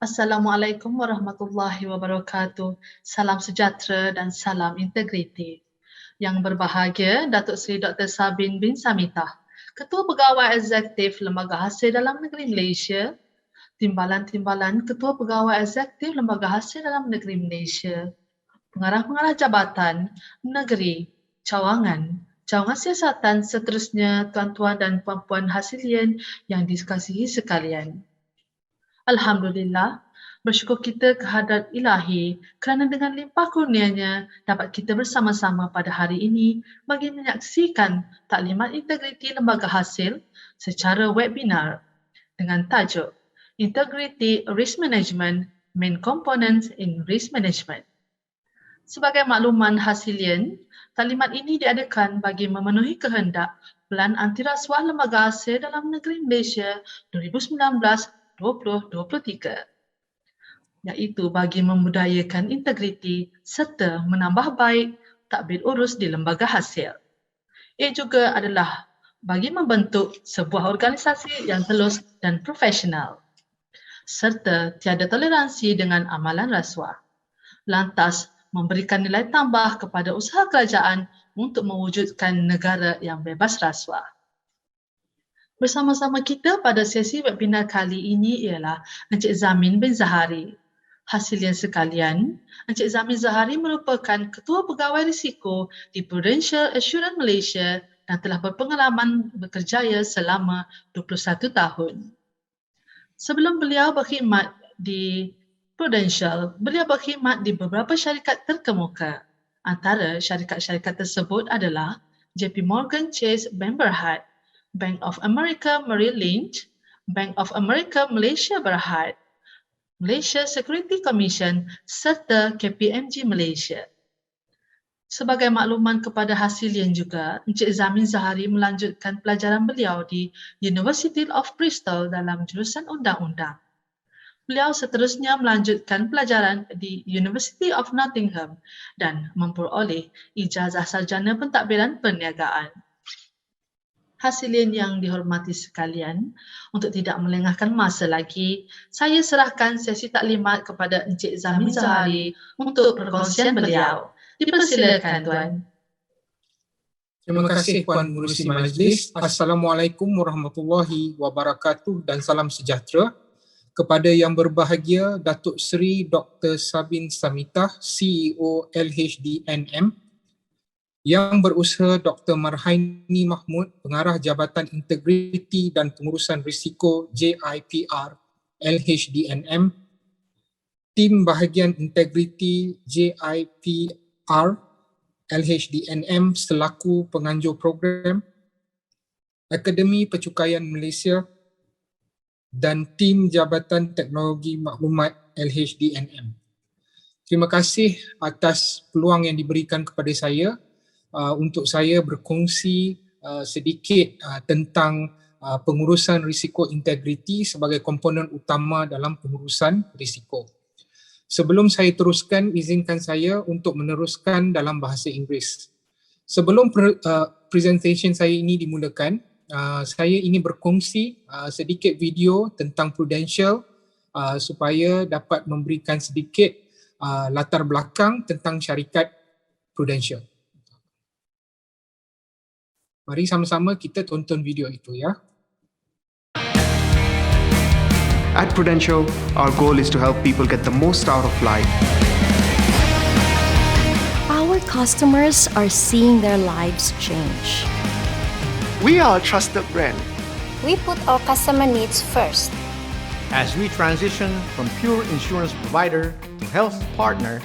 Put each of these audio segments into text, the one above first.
Assalamualaikum warahmatullahi wabarakatuh. Salam sejahtera dan salam integriti. Yang berbahagia, Datuk Seri Dr. Sabin bin Samitah, Ketua Pegawai Eksekutif Lembaga Hasil dalam Negeri Malaysia, Timbalan-timbalan Ketua Pegawai Eksekutif Lembaga Hasil dalam Negeri Malaysia, Pengarah-pengarah Jabatan, Negeri, Cawangan siasatan seterusnya, tuan-tuan dan puan-puan hasilian yang dikasihi sekalian. Alhamdulillah, bersyukur kita kehadrat Ilahi kerana dengan limpah kurnianya dapat kita bersama-sama pada hari ini bagi menyaksikan taklimat integriti Lembaga Hasil secara webinar dengan tajuk Integrity Risk Management, Main Components in Risk Management. Sebagai makluman hasilian, taklimat ini diadakan bagi memenuhi kehendak Pelan Anti Rasuah Lembaga Hasil dalam Negeri Malaysia 2019-2023, iaitu bagi memudayakan integriti serta menambah baik tadbir urus di Lembaga Hasil. Ia juga adalah bagi membentuk sebuah organisasi yang telus dan profesional serta tiada toleransi dengan amalan rasuah. Lantas, memberikan nilai tambah kepada usaha kerajaan untuk mewujudkan negara yang bebas rasuah. Bersama-sama kita pada sesi webinar kali ini ialah Encik Zamin bin Zahari. Hasilian sekalian, Encik Zamin Zahari merupakan Ketua Pegawai Risiko di Prudential Assurance Malaysia dan telah berpengalaman berkerjaya selama 21 tahun. Sebelum beliau berkhidmat di Prudential, beliau berkhidmat di beberapa syarikat terkemuka. Antara syarikat-syarikat tersebut adalah JP Morgan Chase Bank Berhad, Bank of America Merrill Lynch, Bank of America Malaysia Berhad, Malaysia Security Commission serta KPMG Malaysia. Sebagai makluman kepada hasilian juga, Encik Zamin Zahari melanjutkan pelajaran beliau di University of Bristol dalam jurusan undang-undang. Beliau seterusnya melanjutkan pelajaran di University of Nottingham dan memperoleh ijazah sarjana pentadbiran perniagaan. Hasilian yang dihormati sekalian, untuk tidak melengahkan masa lagi, saya serahkan sesi taklimat kepada Encik Zamin Zahari untuk perkongsian beliau. Dipersilakan, Tuan. Terima kasih Puan Pengerusi Majlis. Assalamualaikum warahmatullahi wabarakatuh dan salam sejahtera. Kepada yang berbahagia Datuk Seri Dr. Sabin Samitah, CEO LHDNM, yang berusaha Dr. Marhaini Mahmud, Pengarah Jabatan Integriti dan Pengurusan Risiko JIPR LHDNM, Tim Bahagian Integriti JIPR LHDNM selaku penganjur program, Akademi Percukaian Malaysia dan Tim Jabatan Teknologi Maklumat LHDNM. Terima kasih atas peluang yang diberikan kepada saya untuk saya berkongsi sedikit tentang pengurusan risiko integriti sebagai komponen utama dalam pengurusan risiko. Sebelum saya teruskan, izinkan saya untuk meneruskan dalam bahasa Inggeris. Sebelum presentation saya ini dimulakan, saya ingin berkongsi sedikit video tentang Prudential supaya dapat memberikan sedikit latar belakang tentang syarikat Prudential. Mari sama-sama kita tonton video itu ya. At Prudential, our goal is to help people get the most out of life. Our customers are seeing their lives change. We are a trusted brand. We put our customer needs first. As we transition from pure insurance provider to health partner,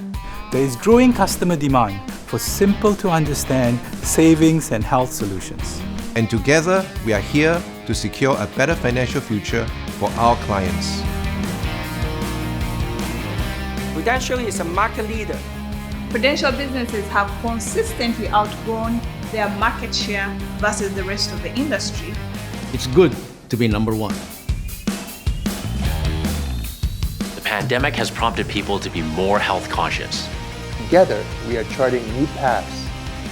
there is growing customer demand for simple to understand savings and health solutions. And together, we are here to secure a better financial future for our clients. Prudential is a market leader. Prudential businesses have consistently outgrown their market share versus the rest of the industry. it's good to be number one. The pandemic has prompted people to be more health conscious. Together, we are charting new paths,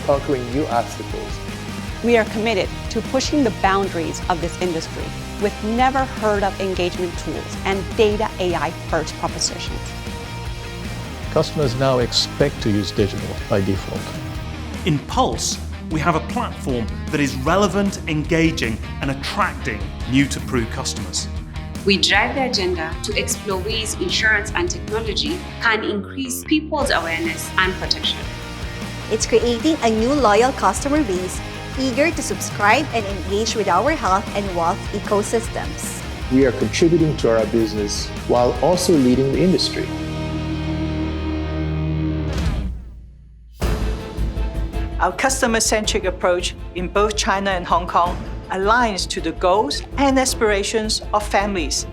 conquering new obstacles. We are committed to pushing the boundaries of this industry. with never heard of engagement tools and data AI first propositions. Customers now expect to use digital by default. In Pulse, we have a platform that is relevant, engaging, and attracting new-to-Pru customers. We drive the agenda to explore ways insurance and technology can increase people's awareness and protection. It's creating a new loyal customer base eager to subscribe and engage with our health and wealth ecosystems. We are contributing to our business while also leading the industry. Our customer-centric approach in both China and Hong Kong aligns to the goals and aspirations of families.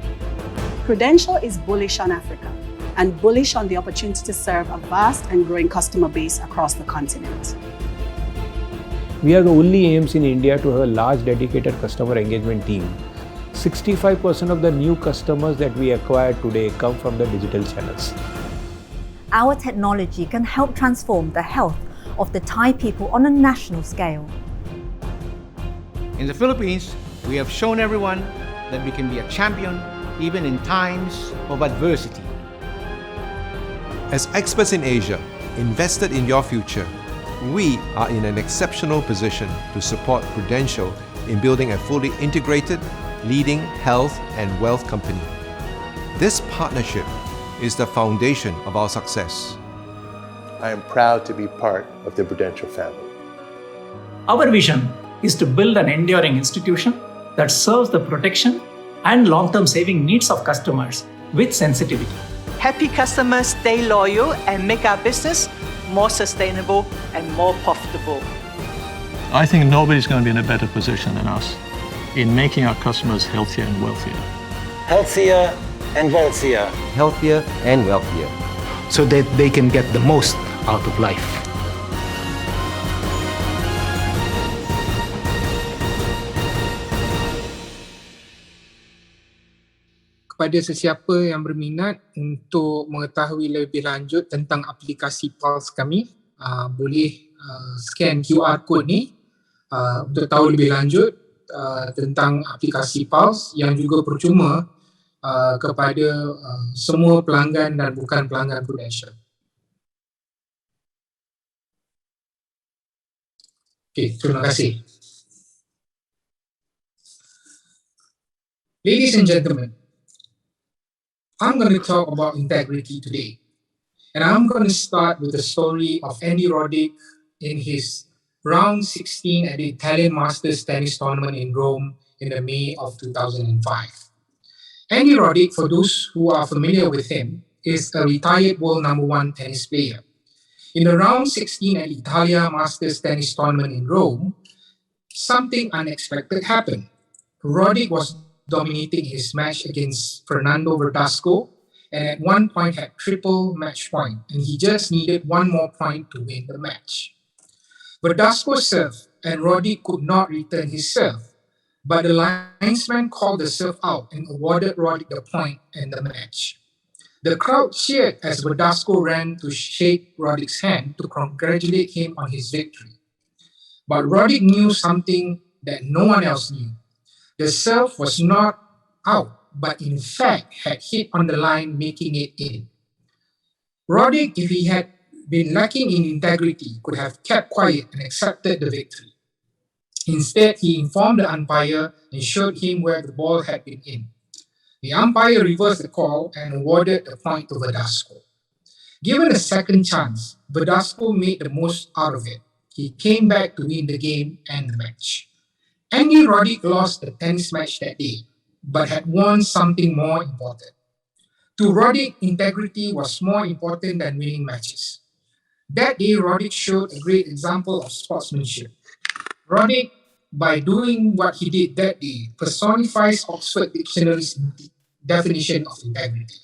Prudential is bullish on Africa and bullish on the opportunity to serve a vast and growing customer base across the continent. We are the only AMC in India to have a large dedicated customer engagement team. 65% of the new customers that we acquire today come from the digital channels. Our technology can help transform the health of the Thai people on a national scale. In the Philippines, we have shown everyone that we can be a champion even in times of adversity. As experts in Asia, invested in your future, we are in an exceptional position to support Prudential in building a fully integrated, leading health and wealth company. This partnership is the foundation of our success. I am proud to be part of the Prudential family. Our vision is to build an enduring institution that serves the protection and long-term saving needs of customers with sensitivity. Happy customers stay loyal and make our business more sustainable and more profitable. I think nobody's going to be in a better position than us in making our customers healthier and wealthier. Healthier and wealthier. Healthier and wealthier. So that they can get the most out of life. Kepada sesiapa yang berminat untuk mengetahui lebih lanjut tentang aplikasi Pulse kami, boleh scan QR code ni untuk tahu lebih lanjut tentang aplikasi Pulse yang juga percuma kepada semua pelanggan dan bukan pelanggan Prudential. Okey, terima kasih. Ladies and gentlemen, I'm going to talk about integrity today. And I'm going to start with the story of Andy Roddick in his round 16 at the Italian Masters tennis tournament in Rome in the May of 2005. Andy Roddick, for those who are familiar with him, is a retired world number 1 tennis player. In the round 16 at the Italia Masters tennis tournament in Rome, something unexpected happened. Roddick was dominating his match against Fernando Verdasco and at one point had triple match point, and he just needed one more point to win the match. Verdasco served and Roddick could not return his serve, but the linesman called the serve out and awarded Roddick the point and the match. The crowd cheered as Verdasco ran to shake Roddick's hand to congratulate him on his victory. But Roddick knew something that no one else knew. The serve was not out, but in fact had hit on the line, making it in. Roddick, if he had been lacking in integrity, could have kept quiet and accepted the victory. Instead, he informed the umpire and showed him where the ball had been in. The umpire reversed the call and awarded the point to Verdasco. Given a second chance, Verdasco made the most out of it. He came back to win the game and the match. Andy Roddick lost the tennis match that day, but had won something more important. To Roddick, integrity was more important than winning matches. That day, Roddick showed a great example of sportsmanship. Roddick, by doing what he did that day, personifies Oxford Dictionary's definition of integrity.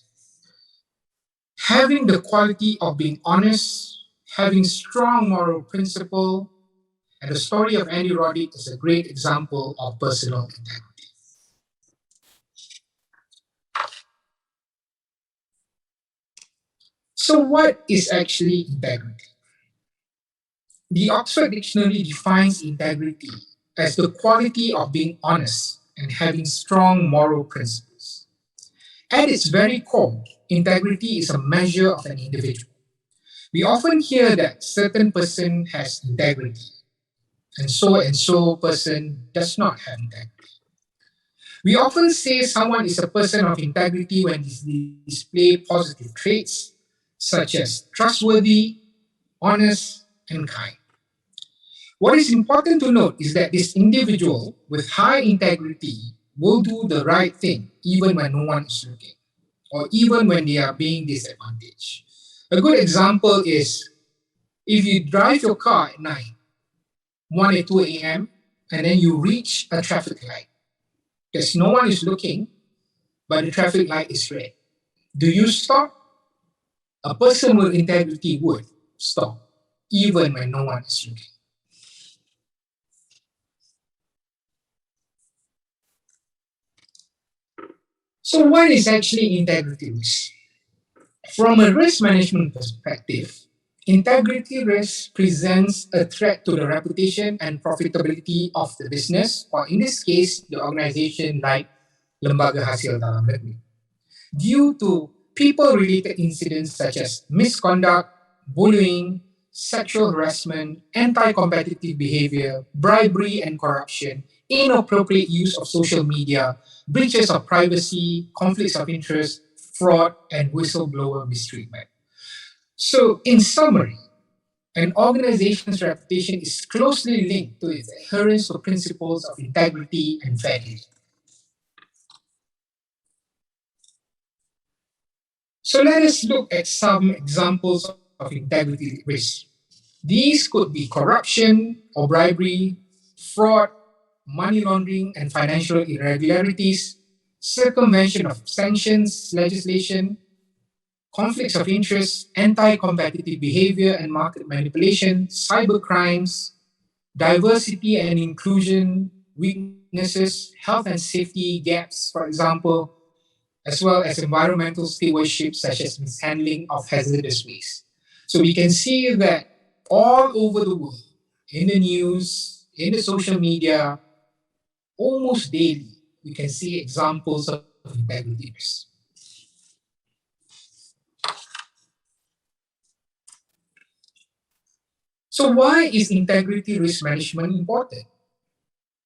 Having the quality of being honest, having strong moral principle, and the story of Andy Roddick is a great example of personal integrity. So what is actually integrity? The Oxford Dictionary defines integrity as the quality of being honest and having strong moral principles. At its very core, integrity is a measure of an individual. We often hear that certain person has integrity, and so person does not have integrity. We often say someone is a person of integrity when they display positive traits such as trustworthy, honest, and kind. What is important to note is that this individual with high integrity will do the right thing even when no one is looking, or even when they are being disadvantaged. A good example is if you drive your car at night, 1 or 2 a.m., and then you reach a traffic light. There's no one is looking, but the traffic light is red. Do you stop? A person with integrity would stop, even when no one is looking. So what is actually integrity risk? From a risk management perspective, integrity risk presents a threat to the reputation and profitability of the business, or in this case, the organization like Lembaga Hasil dalam Negeri, due to people-related incidents such as misconduct, bullying, sexual harassment, anti-competitive behavior, bribery and corruption, inappropriate use of social media, breaches of privacy, conflicts of interest, fraud, and whistleblower mistreatment. So, in summary, an organization's reputation is closely linked to its adherence to principles of integrity and fair dealing. So let us look at some examples of integrity risk. These could be corruption or bribery, fraud, money laundering and financial irregularities, circumvention of sanctions legislation, conflicts of interest, anti-competitive behavior and market manipulation, cyber crimes, diversity and inclusion weaknesses, health and safety gaps, for example, as well as environmental stewardship such as mishandling of hazardous waste. So we can see that all over the world, in the news, in the social media, almost daily, we can see examples of integrity risk. So why is integrity risk management important?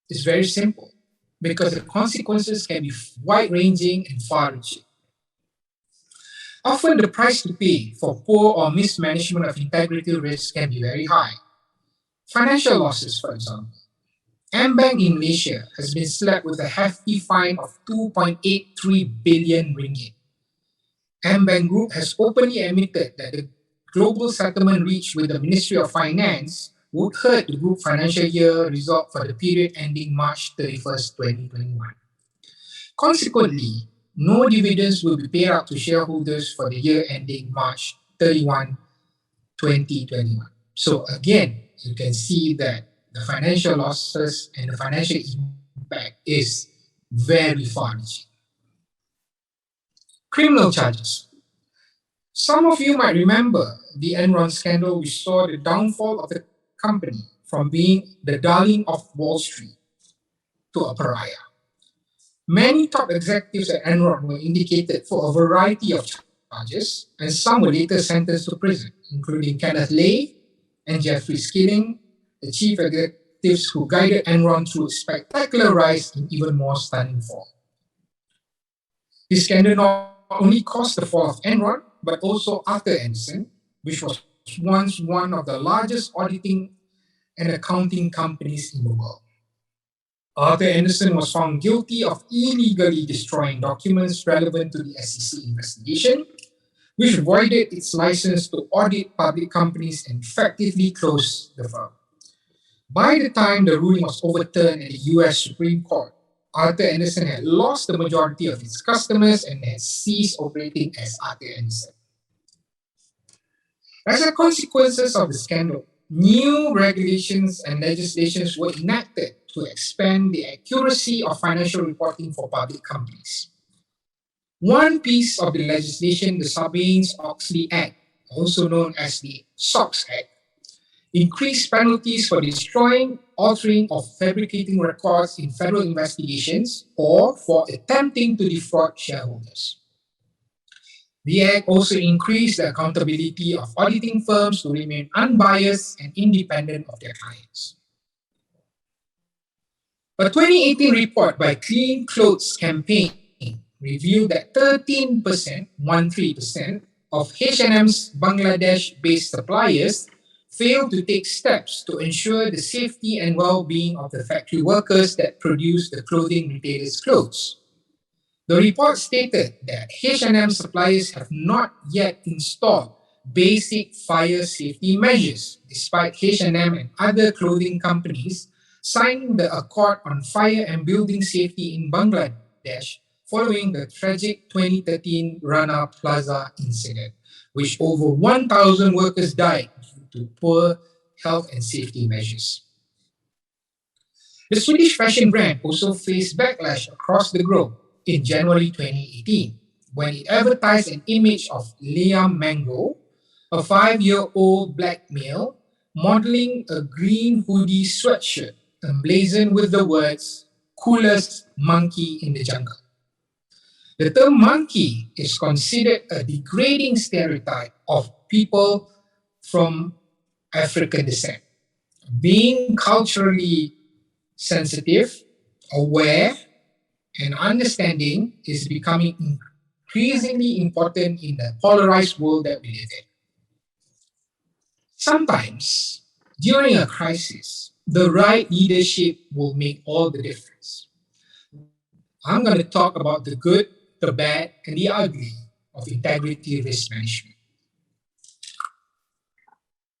It's very simple, because the consequences can be wide-ranging and far-reaching. Often the price to pay for poor or mismanagement of integrity risk can be very high. Financial losses, for example. Bank in Malaysia has been slapped with a hefty fine of 2.83 billion ringgit. Bank Group has openly admitted that the global settlement reached with the Ministry of Finance would hurt the group financial year result for the period ending March 31st, 2021. Consequently, no dividends will be paid out to shareholders for the year ending March 31, 2021. So again, you can see that the financial losses and the financial impact is very far-reaching. Criminal charges. Some of you might remember the Enron scandal, which saw the downfall of the company from being the darling of Wall Street to a pariah. Many top executives at Enron were indicated for a variety of charges, and some were later sentenced to prison, including Kenneth Lay and Jeffrey Skilling, the chief executives who guided Enron through a spectacular rise and even more stunning fall. This scandal not only caused the fall of Enron, but also Arthur Andersen, which was once one of the largest auditing and accounting companies in the world. Arthur Andersen was found guilty of illegally destroying documents relevant to the SEC investigation, which voided its license to audit public companies and effectively closed the firm. By the time the ruling was overturned at the US Supreme Court, Arthur Andersen had lost the majority of its customers and had ceased operating as Arthur Andersen. As a consequence of the scandal, new regulations and legislations were enacted to expand the accuracy of financial reporting for public companies. One piece of the legislation, the Sarbanes-Oxley Act, also known as the SOX Act, increased penalties for destroying, altering, or fabricating records in federal investigations, or for attempting to defraud shareholders. The Act also increased the accountability of auditing firms to remain unbiased and independent of their clients. A 2018 report by Clean Clothes Campaign revealed that 13% of H&M's Bangladesh-based suppliers failed to take steps to ensure the safety and well-being of the factory workers that produce the clothing retailers' clothes. The report stated that H&M suppliers have not yet installed basic fire safety measures, despite H&M and other clothing companies signing the Accord on Fire and Building Safety in Bangladesh following the tragic 2013 Rana Plaza incident, which over 1,000 workers died due to poor health and safety measures. The Swedish fashion brand also faced backlash across the globe in January 2018 when it advertised an image of Liam Mango, a 5-year-old black male, modeling a green hoodie sweatshirt emblazoned with the words, "Coolest monkey in the jungle." The term monkey is considered a degrading stereotype of people from African descent. Being culturally sensitive, aware, and understanding is becoming increasingly important in the polarized world that we live in. Sometimes, during a crisis, the right leadership will make all the difference. I'm going to talk about the good, the bad, and the ugly of integrity risk management.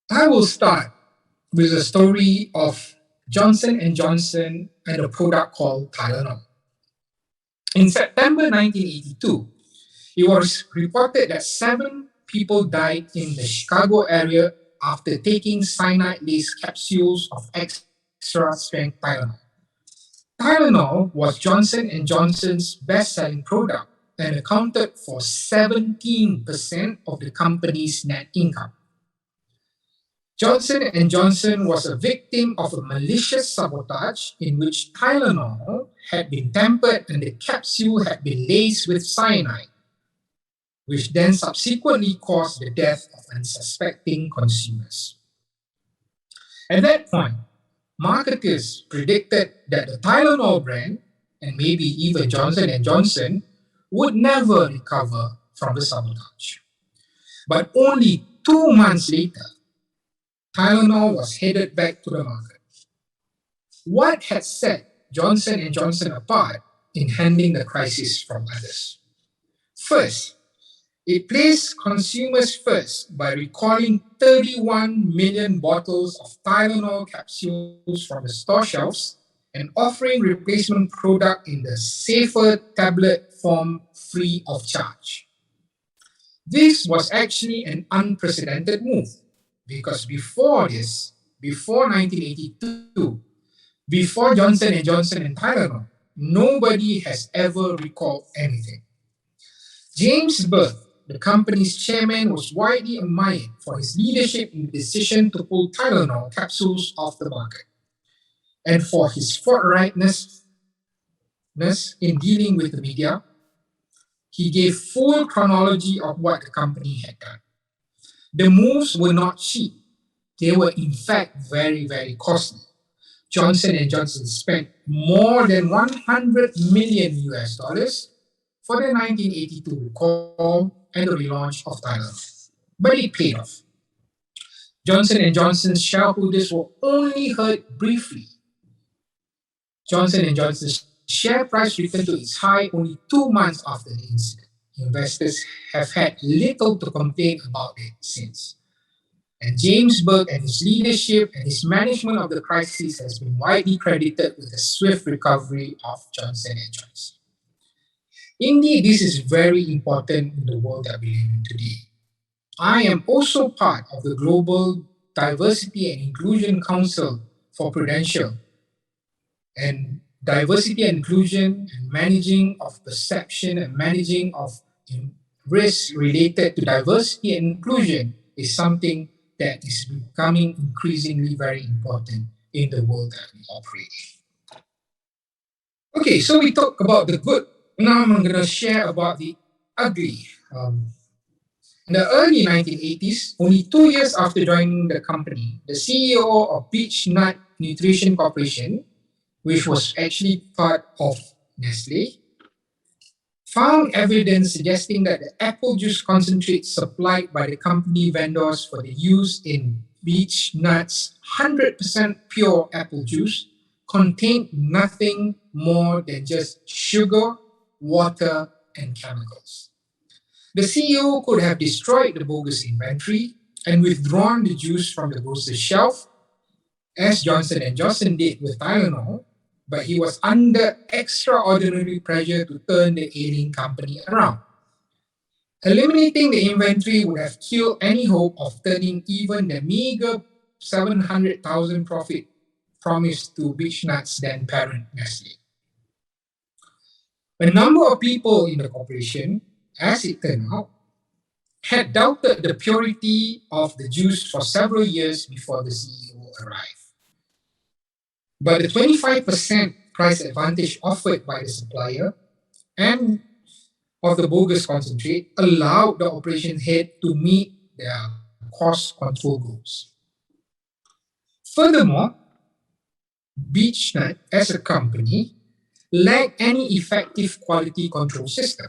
I will start with a story of Johnson & Johnson and a product called Tylenol. In September 1982, it was reported that 7 people died in the Chicago area after taking cyanide-laced capsules of extra-strength Tylenol. Tylenol was Johnson & Johnson's best-selling product and accounted for 17% of the company's net income. Johnson & Johnson was a victim of a malicious sabotage in which Tylenol had been tempered and the capsule had been laced with cyanide, which then subsequently caused the death of unsuspecting consumers. At that point, marketers predicted that the Tylenol brand, and maybe even Johnson & Johnson, would never recover from the sabotage. But only 2 months later, Tylenol was headed back to the market. What had set Johnson & Johnson apart in handling the crisis from others? First, it placed consumers first by recalling 31 million bottles of Tylenol capsules from the store shelves and offering replacement product in the safer tablet form free of charge. This was actually an unprecedented move because before 1982, before Johnson & Johnson and Tylenol, nobody has ever recalled anything. James Berth, the company's chairman, was widely admired for his leadership in the decision to pull Tylenol capsules off the market and for his forthrightness in dealing with the media. He gave full chronology of what the company had done. The moves were not cheap. They were in fact very, very costly. Johnson & Johnson spent more than $100 million for the 1982 recall and the relaunch of Tylenol. But it paid off. Johnson & Johnson's shareholders were only hurt briefly. Johnson & Johnson's share price returned to its high only 2 months after the incident. Investors have had little to complain about it since. And James Berg and his leadership and his management of the crisis has been widely credited with the swift recovery of Johnson & Johnson. Indeed, this is very important in the world that we live in today. I am also part of the Global Diversity and Inclusion Council for Prudential, and diversity and inclusion and managing of perception and managing of risk related to diversity and inclusion is something that is becoming increasingly very important in the world that we operate in. Okay, so we talk about the good. Now I'm going to share about the ugly. In the early 1980s, only 2 years after joining the company, the CEO of Beech Nut Nutrition Corporation, which was actually part of Nestle, found evidence suggesting that the apple juice concentrate supplied by the company vendors for the use in Beech Nuts 100% pure apple juice contained nothing more than just sugar, water, and chemicals. The CEO could have destroyed the bogus inventory and withdrawn the juice from the grocer's shelf, as Johnson & Johnson did with Tylenol, but he was under extraordinary pressure to turn the ailing company around. Eliminating the inventory would have killed any hope of turning even the meager 700,000 profit promised to Beech Nuts' then parent Nestle. A number of people in the corporation, as it turned out, had doubted the purity of the juice for several years before the CEO arrived. But the 25% price advantage offered by the supplier and of the bogus concentrate allowed the operation head to meet their cost control goals. Furthermore, Beech Nut as a company lacked any effective quality control system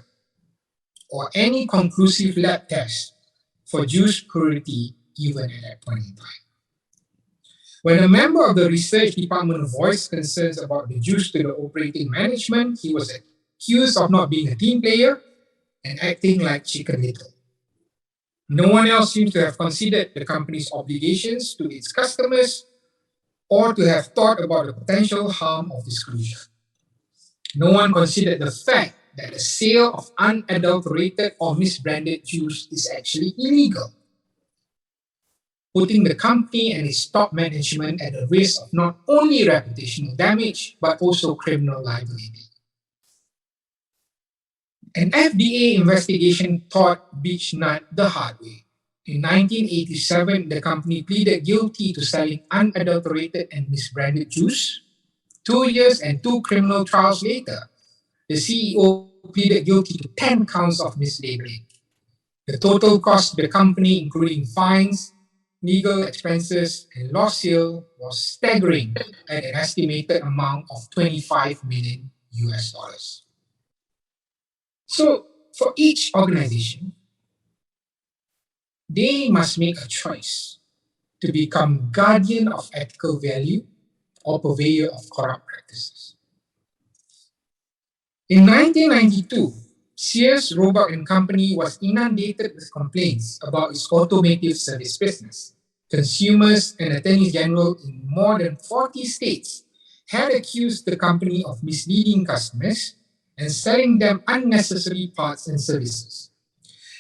or any conclusive lab test for juice purity even at that point in time. When a member of the research department voiced concerns about the juice to the operating management, he was accused of not being a team player and acting like Chicken Little. No one else seems to have considered the company's obligations to its customers or to have thought about the potential harm of disclosure. No one considered the fact that the sale of unadulterated or misbranded juice is actually illegal, putting the company and its top management at the risk of not only reputational damage, but also criminal liability. An FDA investigation taught Beech Nut the hard way. In 1987, the company pleaded guilty to selling unadulterated and misbranded juice. 2 years and 2 criminal trials later, the CEO pleaded guilty to 10 counts of mislabeling. The total cost to the company, including fines, legal expenses, and lost sale, was staggering at an estimated amount of $25 million. So, for each organization, they must make a choice to become guardian of ethical value or purveyor of corrupt practices. In 1992, Sears, Roebuck and Company was inundated with complaints about its automotive service business. Consumers and attorneys general in more than 40 states had accused the company of misleading customers and selling them unnecessary parts and services.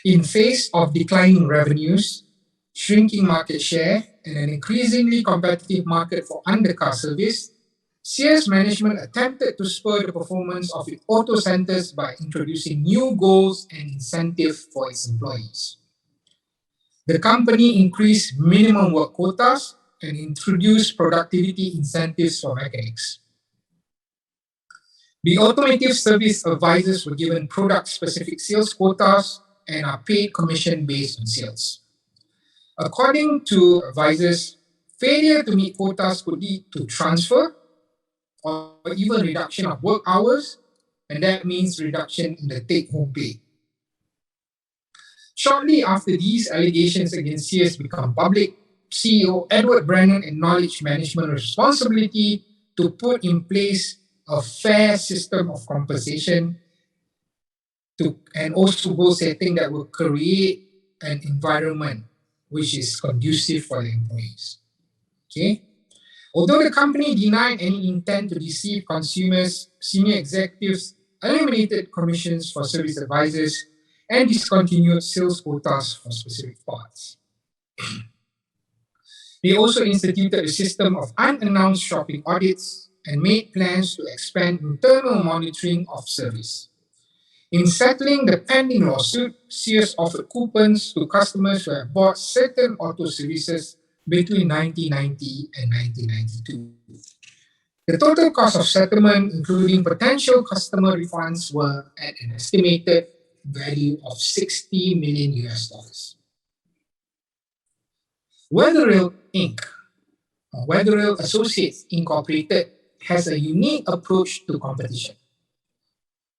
In face of declining revenues, shrinking market share, and an increasingly competitive market for undercar service, Sears management attempted to spur the performance of its auto centers by introducing new goals and incentives for its employees. The company increased minimum work quotas and introduced productivity incentives for mechanics. The automotive service advisors were given product-specific sales quotas and are paid commission based on sales. According to advisors, failure to meet quotas could lead to transfer or even reduction of work hours, and that means reduction in the take-home pay. Shortly after these allegations against Sears become public, CEO Edward Brennan acknowledged management responsibility to put in place a fair system of compensation and also goal setting that will create an environment which is conducive for the employees. Okay? Although the company denied any intent to deceive consumers, senior executives eliminated commissions for service advisors and discontinued sales quotas for specific parts. They also instituted a system of unannounced shopping audits and made plans to expand internal monitoring of service. In settling the pending lawsuit, Sears offered coupons to customers who had bought certain auto services between 1990 and 1992. The total cost of settlement, including potential customer refunds, were at an estimated value of 60 million US dollars. Weatherill Inc., or Weatherill Associates Incorporated, has a unique approach to competition.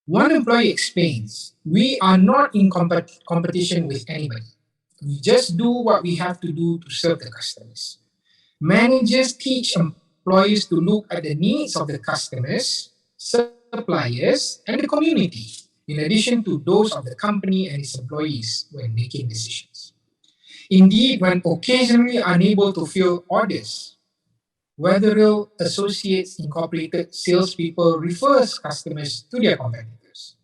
One employee explains, "We are not in competition with anybody. We just do what we have to do to serve the customers. Managers teach employees to look at the needs of the customers, suppliers, and the community, in addition to those of the company and its employees when making decisions. Indeed, when occasionally unable to fill orders, Weatherill Associates Incorporated salespeople refers customers to their competitors."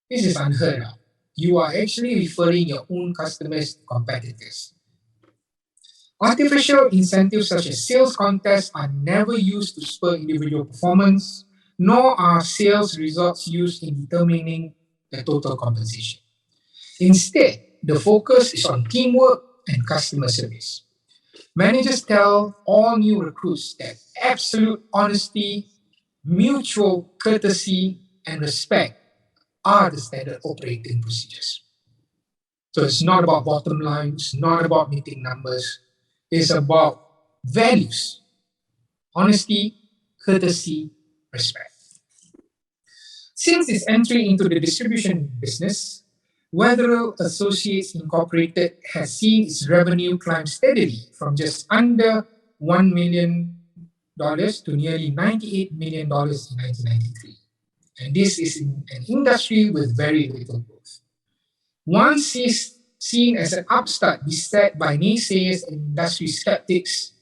This is unheard of. You are actually referring your own customers to competitors. Artificial incentives such as sales contests are never used to spur individual performance, nor are sales results used in determining the total compensation. Instead, the focus is on teamwork and customer service. Managers tell all new recruits that absolute honesty, mutual courtesy, and respect are the standard operating procedures. So it's not about bottom line, it's not about meeting numbers, it's about values: honesty, courtesy, respect. Since its entry into the distribution business, Weatherill Associates Incorporated has seen its revenue climb steadily from just under $1 million to nearly $98 million in 1993. And this is in an industry with very little growth. Once seen as an upstart beset by naysayers and industry skeptics,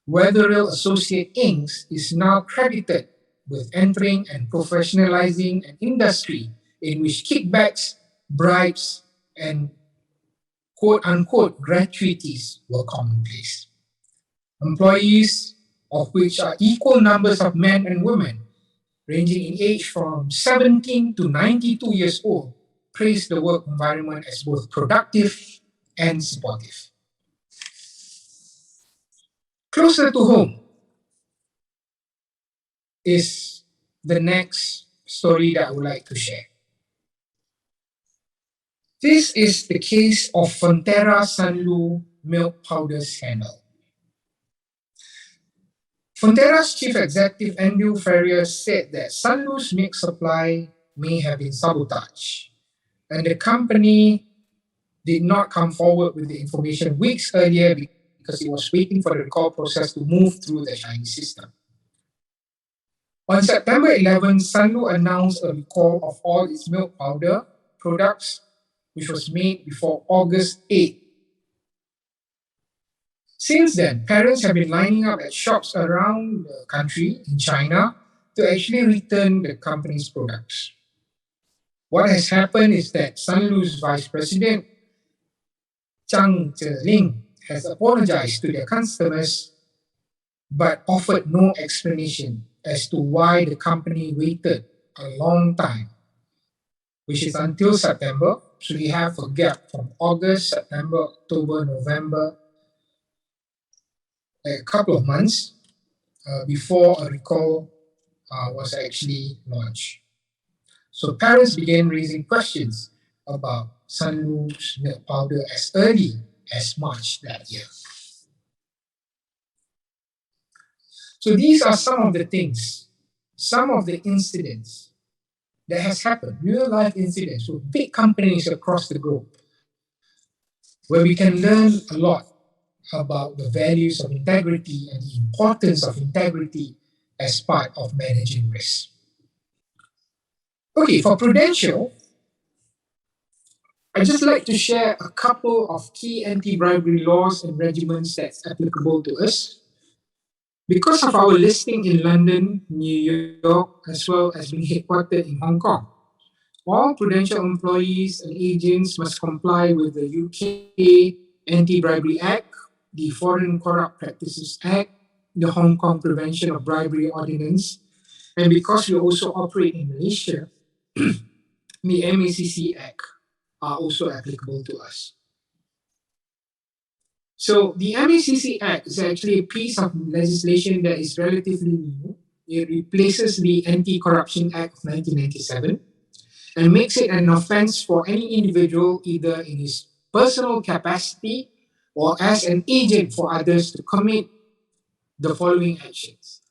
Weatherill Associate Inc. is now credited with entering and professionalizing an industry in which kickbacks, bribes, and quote-unquote gratuities were commonplace. Employees, of which are equal numbers of men and women, ranging in age from 17 to 92 years old, praise the work environment as both productive and supportive. Closer to home is the next story that I would like to share. This is the case of Fonterra Sanlu milk powder scandal. Fonterra's chief executive Andrew Ferrier said that Sanlu's milk supply may have been sabotaged, and the company did not come forward with the information weeks earlier because it was waiting for the recall process to move through the Chinese system. On September 11, Sanlu announced a recall of all its milk powder products, which was made before August 8. Since then, parents have been lining up at shops around the country in China to actually return the company's products. What has happened is that Sanlu's vice president, Chang Zheling, has apologized to their customers but offered no explanation as to why the company waited a long time, which is until September. So we have a gap from August, September, October, November, a couple of months before a recall was actually launched. So parents began raising questions about Sanlu's milk powder as early as March that year. So these are some of the things, some of the incidents that has happened, real life incidents with big companies across the globe, where we can learn a lot about the values of integrity and the importance of integrity as part of managing risk. Okay, for Prudential, I'd just like to share a couple of key anti-bribery laws and regimens that's applicable to us. Because of our listing in London, New York, as well as being headquartered in Hong Kong, all Prudential employees and agents must comply with the UK Anti-Bribery Act, the Foreign Corrupt Practices Act, the Hong Kong Prevention of Bribery Ordinance, and because we also operate in Malaysia, the MACC Act are also applicable to us. So the MACC Act is actually a piece of legislation that is relatively new. It replaces the Anti-Corruption Act of 1997 and makes it an offense for any individual, either in his personal capacity or as an agent for others, to commit the following actions: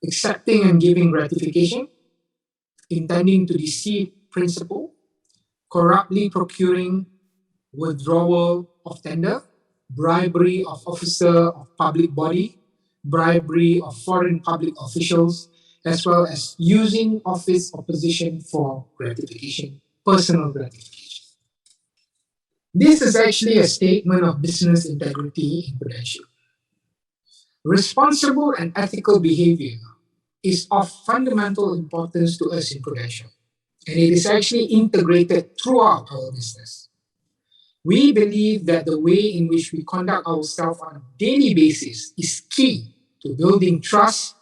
accepting and giving gratification, intending to deceive principal, corruptly procuring withdrawal of tender, bribery of officer of public body, bribery of foreign public officials, as well as using office or position for gratification, personal gratification. This is actually a statement of business integrity in Prudential. Responsible and ethical behavior is of fundamental importance to us in Prudential, and it is actually integrated throughout our business. We believe that the way in which we conduct ourselves on a daily basis is key to building trust,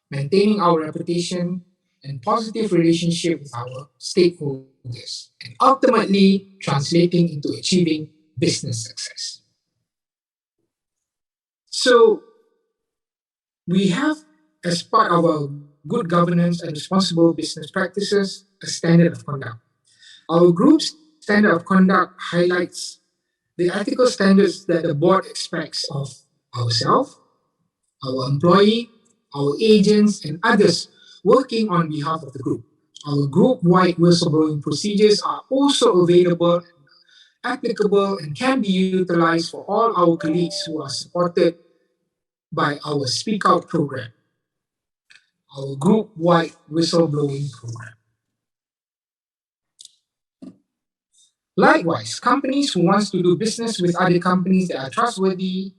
maintaining our reputation, and positive relationship with our stakeholders, and ultimately translating into achieving business success. So, we have, as part of our good governance and responsible business practices, a standard of conduct. Our group's standard of conduct highlights the ethical standards that the board expects of ourselves, our employee, our agents, and others working on behalf of the group. Our group-wide whistleblowing procedures are also available, applicable, and can be utilized for all our colleagues who are supported by our Speak Out program, our group-wide whistleblowing program. Likewise, companies who want to do business with other companies that are trustworthy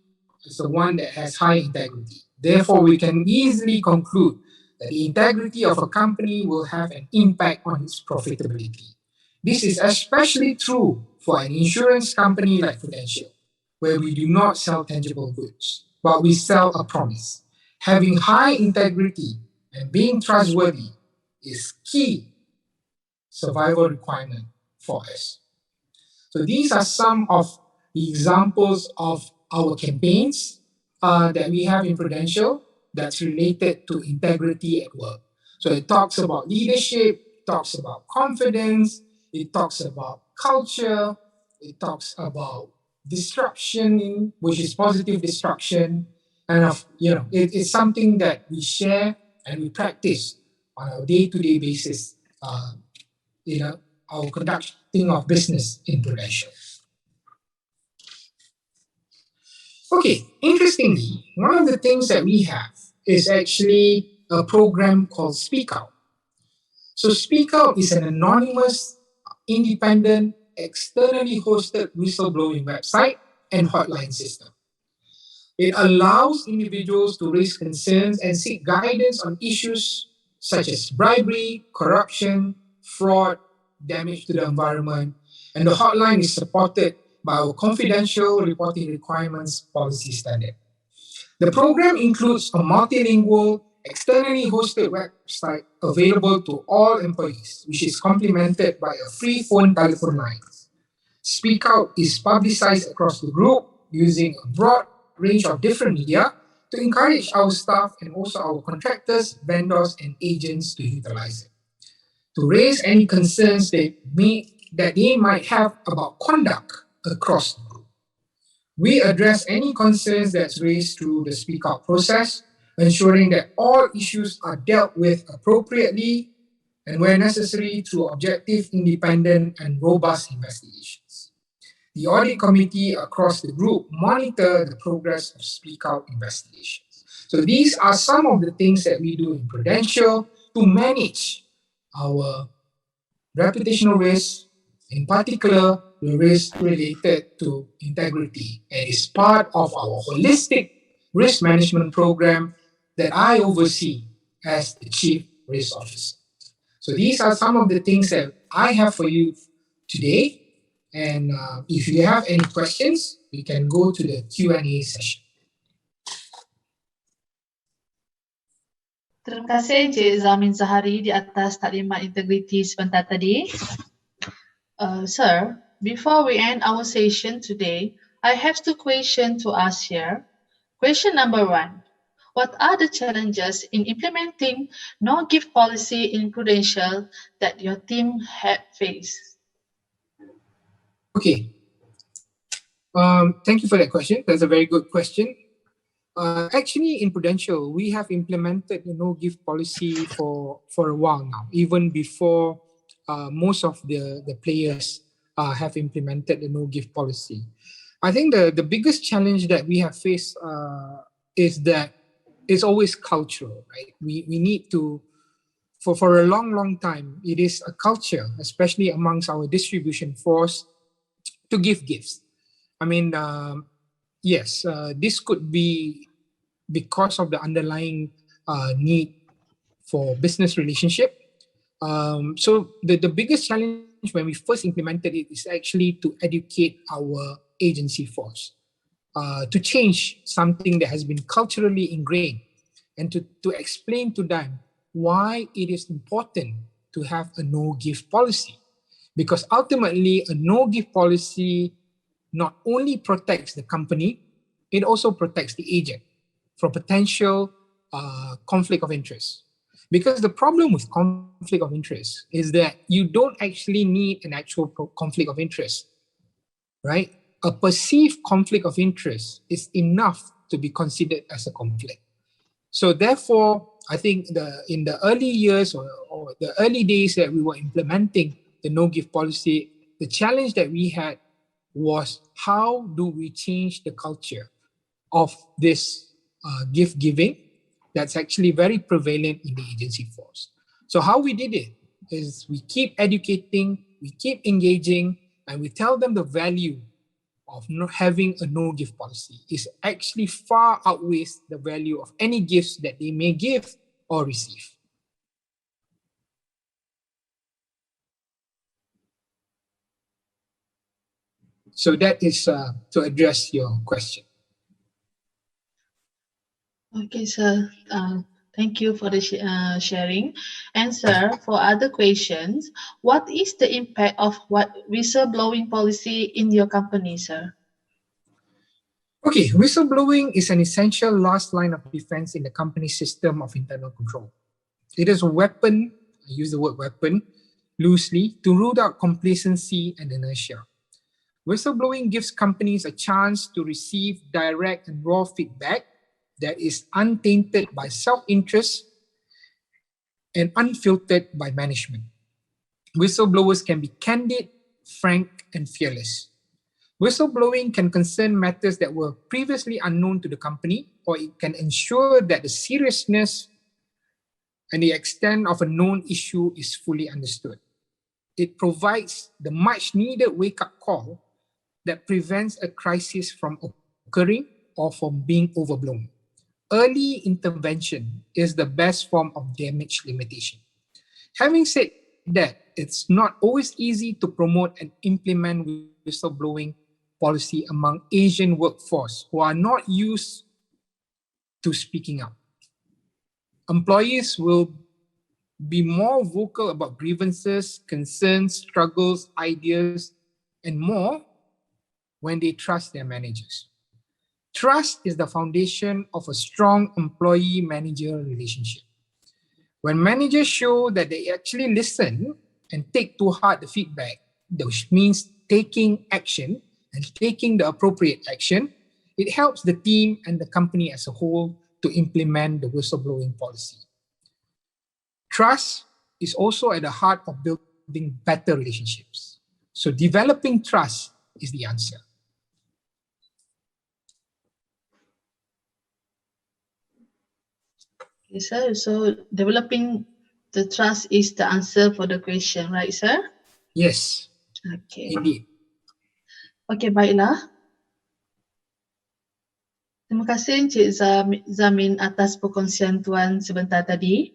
is the one that has high integrity. Therefore, we can easily conclude that the integrity of a company will have an impact on its profitability. This is especially true for an insurance company like Prudential, where we do not sell tangible goods, but we sell a promise. Having high integrity and being trustworthy is key survival requirement for us. So these are some of the examples of our campaigns that we have in Prudential that's related to integrity at work. So it talks about leadership, it talks about confidence, it talks about culture, it talks about disruption, which is positive disruption, and it's something that we share and we practice on a day-to-day basis. Our conducting of business in Prudential. Okay, interestingly, one of the things that we have is actually a program called Speak Out. So Speak Out is an anonymous, independent, externally hosted whistleblowing website and hotline system. It allows individuals to raise concerns and seek guidance on issues such as bribery, corruption, fraud, damage to the environment, and the hotline is supported by our confidential reporting requirements policy standard. The program includes a multilingual, externally hosted website available to all employees, which is complemented by a free phone telephone line. Speak Out is publicized across the group using a broad range of different media to encourage our staff and also our contractors, vendors, and agents to utilize it. To raise any concerns that they might have about conduct across the group. We address any concerns that's raised through the Speak Out process, ensuring that all issues are dealt with appropriately and where necessary through objective, independent, and robust investigations. The audit committee across the group monitor the progress of Speak Out investigations. So these are some of the things that we do in Prudential to manage our reputational risk, in particular, the risk related to integrity, and is part of our holistic risk management program that I oversee as the Chief Risk Officer. So these are some of the things that I have for you today. And if you have any questions, we can go to the Q&A session. Terima kasih Encik Zamin Zahari di atas taklimat integriti sebentar tadi. Sir, before we end our session today, I have two questions to ask here. Question number 1. What are the challenges in implementing no-gift policy in Prudential that your team had faced? Okay. Thank you for that question. That's a very good question. Actually, in Prudential, we have implemented the no-gift policy for a while now, even before most of the players have implemented the no-gift policy. I think the biggest challenge that we have faced is that it's always cultural, right? We need to, for a long time, it is a culture, especially amongst our distribution force, to give gifts. I mean, yes, this could be because of the underlying need for business relationship. So the biggest challenge when we first implemented it is actually to educate our agency force, to change something that has been culturally ingrained, and to explain to them why it is important to have a no-gift policy. Because ultimately, a no-gift policy not only protects the company, it also protects the agent from potential conflict of interest. Because the problem with conflict of interest is that you don't actually need an actual conflict of interest, right? A perceived conflict of interest is enough to be considered as a conflict. So therefore, I think in the early years or the early days that we were implementing the no-gift policy, the challenge that we had was how do we change the culture of this gift giving that's actually very prevalent in the agency force. So how we did it is we keep educating, we keep engaging, and we tell them the value of not having a no-gift policy is actually far outweighs the value of any gifts that they may give or receive. So that is to address your question. Okay, sir. Thank you for the sharing. And sir, for other questions, what is the impact of what whistleblowing policy in your company, sir? Okay, whistleblowing is an essential last line of defense in the company's system of internal control. It is a weapon, I use the word weapon loosely, to root out complacency and inertia. Whistleblowing gives companies a chance to receive direct and raw feedback that is untainted by self-interest and unfiltered by management. Whistleblowers can be candid, frank, and fearless. Whistleblowing can concern matters that were previously unknown to the company, or it can ensure that the seriousness and the extent of a known issue is fully understood. It provides the much-needed wake-up call that prevents a crisis from occurring or from being overblown. Early intervention is the best form of damage limitation. Having said that, it's not always easy to promote and implement whistleblowing policy among Asian workforce who are not used to speaking out. Employees will be more vocal about grievances, concerns, struggles, ideas, and more when they trust their managers. Trust is the foundation of a strong employee-manager relationship. When managers show that they actually listen and take to heart the feedback, which means taking action and taking the appropriate action, it helps the team and the company as a whole to implement the whistleblowing policy. Trust is also at the heart of building better relationships. So developing trust is the answer. Okay, sir. So developing the trust is the answer for the question, right, sir? Yes. Okay. Indeed. Okay, baiklah. Terima kasih Encik Zamin atas perkongsian Tuan sebentar tadi.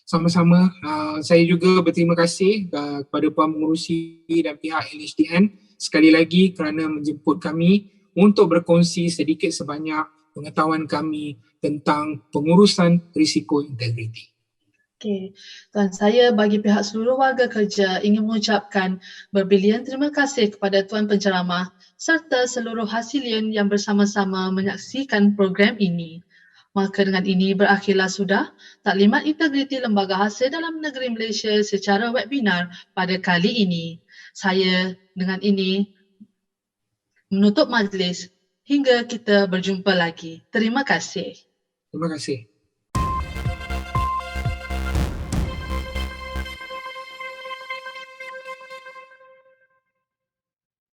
Sama-sama. Saya juga berterima kasih kepada Puan Pengurusi dan pihak LHDN sekali lagi kerana menjemput kami untuk berkongsi sedikit sebanyak pengetahuan kami tentang pengurusan risiko integriti. Okey, Tuan, saya bagi pihak seluruh warga kerja ingin mengucapkan berbilion terima kasih kepada Tuan Penceramah serta seluruh Hasilian yang bersama-sama menyaksikan program ini. Maka dengan ini berakhirlah sudah Taklimat Integriti Lembaga Hasil dalam Negeri Malaysia secara webinar pada kali ini. Saya dengan ini menutup majlis hingga kita berjumpa lagi. Terima kasih. Terima kasih.